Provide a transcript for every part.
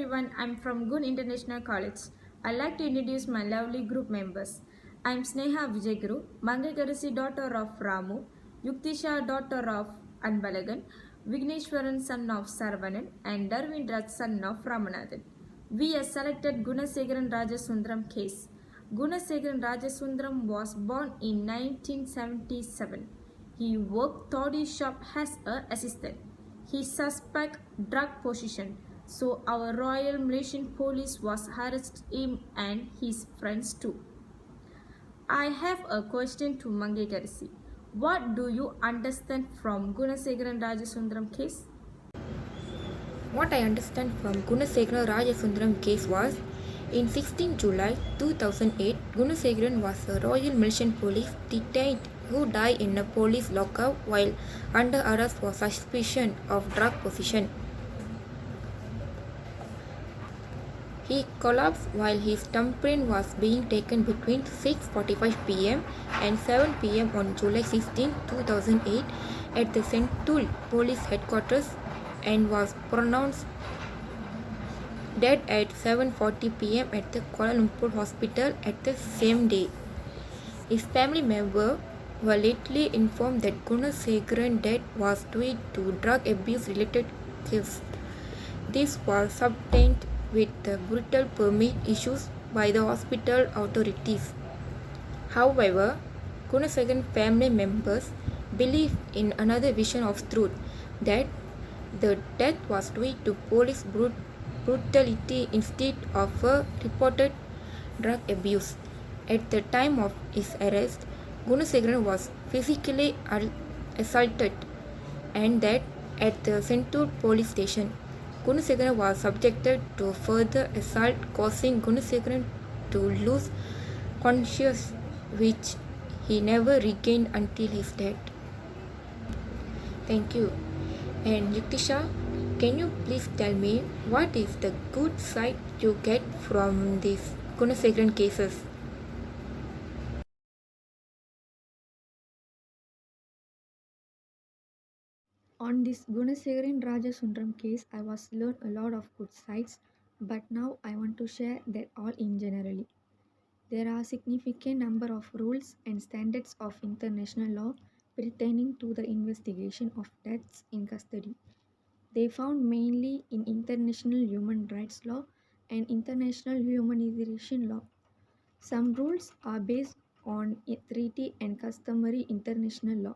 everyone, I'm from Gun International College. I'd like to introduce my lovely group members. I'm Sneha Vijayaguru, Mangakarasi daughter of Ramu, Yuktisha daughter of Anbalagan, Vigneshwaran son of Saravanan, and Darvindraj son of Ramanathan. We have selected Gunasegaran Rajasundram case. Gunasegaran Rajasundram was born in 1977. He worked Toddy shop as a assistant. He suspect drug possession, so our Royal Malaysian Police was arrest him and his friends too. I have a question to Mangekarisi. What do you understand from Gunasegaran Rajasundram case? What I understand from Gunasegaran Rajasundram case was in 16 July 2008, Gunasegaran was a Royal Malaysian Police detained who died in a police lockup while under arrest for suspicion of drug possession. He collapsed while his thumbprint was being taken between 6:45 pm and 7 pm on July 16, 2008 at the Sentul Police Headquarters and was pronounced dead at 7:40 pm at the Kuala Lumpur hospital at the same day. His family members were lately informed that Gunasegaran's death was due to drug abuse related case. This was subtained with the brutal permit issues by the hospital authorities. However, Gunasegaran's family members believe in another vision of truth, that the death was due to police brutality instead of a reported drug abuse. At the time of his arrest, Gunasegaran was physically assaulted, and that at the Sentur police station, Gunasegaran was subjected to further assault, causing Gunasegaran to lose consciousness, which he never regained until his death. Thank you. And Yuktisha, can you please tell me what is the good side you get from these Gunasegaran cases? On this Gunasegaran Rajasundram case, I was learned a lot of good sides, but now I want to share that all in generally. There are significant number of rules and standards of international law pertaining to the investigation of deaths in custody. They found mainly in international human rights law and international humanitarian law. Some rules are based on a treaty and customary international law.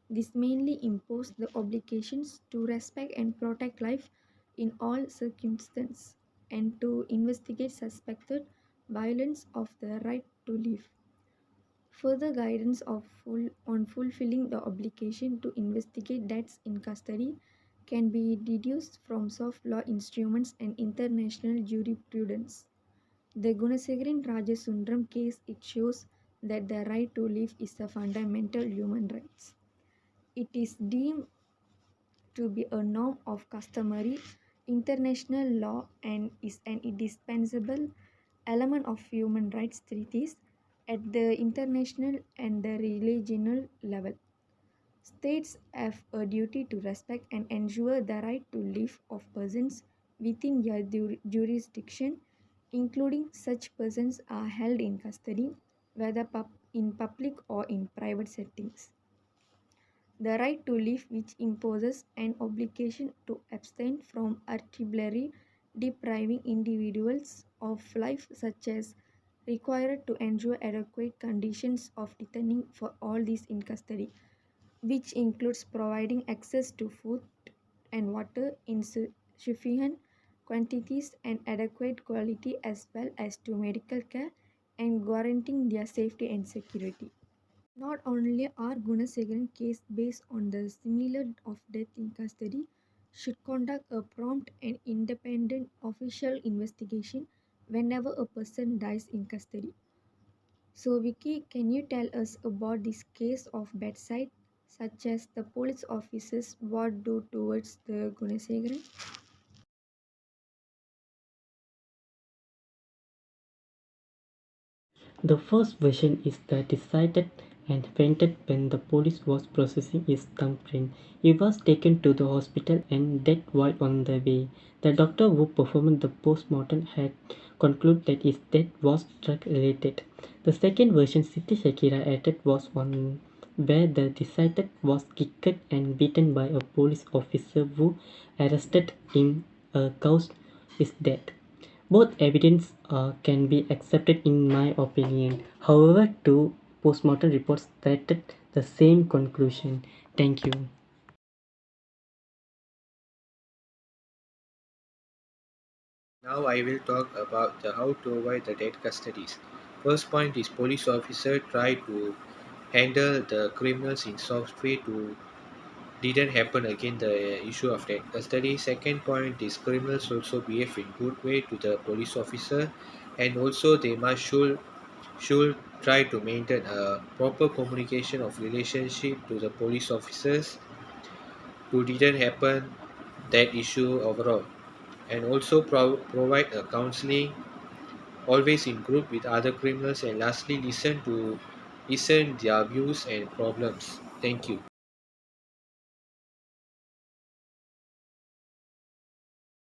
This mainly imposes the obligations to respect and protect life in all circumstances and to investigate suspected violence of the right to live. Further guidance on fulfilling the obligation to investigate deaths in custody can be deduced from soft law instruments and international jurisprudence. The Gunasegaran Rajasundram case it shows that the right to live is a fundamental human right. It is deemed to be a norm of customary international law and is an indispensable element of human rights treaties at the international and the regional level. States have a duty to respect and ensure the right to live of persons within their jurisdiction, including such persons are held in custody, whether in public or in private settings. The right to live, which imposes an obligation to abstain from arbitrarily depriving individuals of life, such as required to ensure adequate conditions of detaining for all these in custody, which includes providing access to food and water in sufficient quantities and adequate quality, as well as to medical care and guaranteeing their safety and security. Not only are Gunasegaran case based on the similar of death in custody, should conduct a prompt and independent official investigation whenever a person dies in custody. So Vicky, can you tell us about this case of bedside, such as the police officers what do towards the Gunasegaran? The first version is the decided and fainted when the police was processing his thumbprint. He was taken to the hospital and dead while on the way. The doctor who performed the post-mortem had concluded that his death was drug-related. The second version Siti Shakira added was one where the deceased was kicked and beaten by a police officer who arrested him caused his death. Both evidence can be accepted in my opinion. However, two postmortem reports stated the same conclusion. Thank you. Now I will talk about the how to avoid the dead custodies. First point is police officer try to handle the criminals in soft way to didn't happen again the issue of dead custody. Second point is criminals also behave in good way to the police officer, and also they must should try to maintain a proper communication of relationship to the police officers who didn't happen that issue overall, and also provide a counseling always in group with other criminals, and lastly listen their views and problems. Thank you.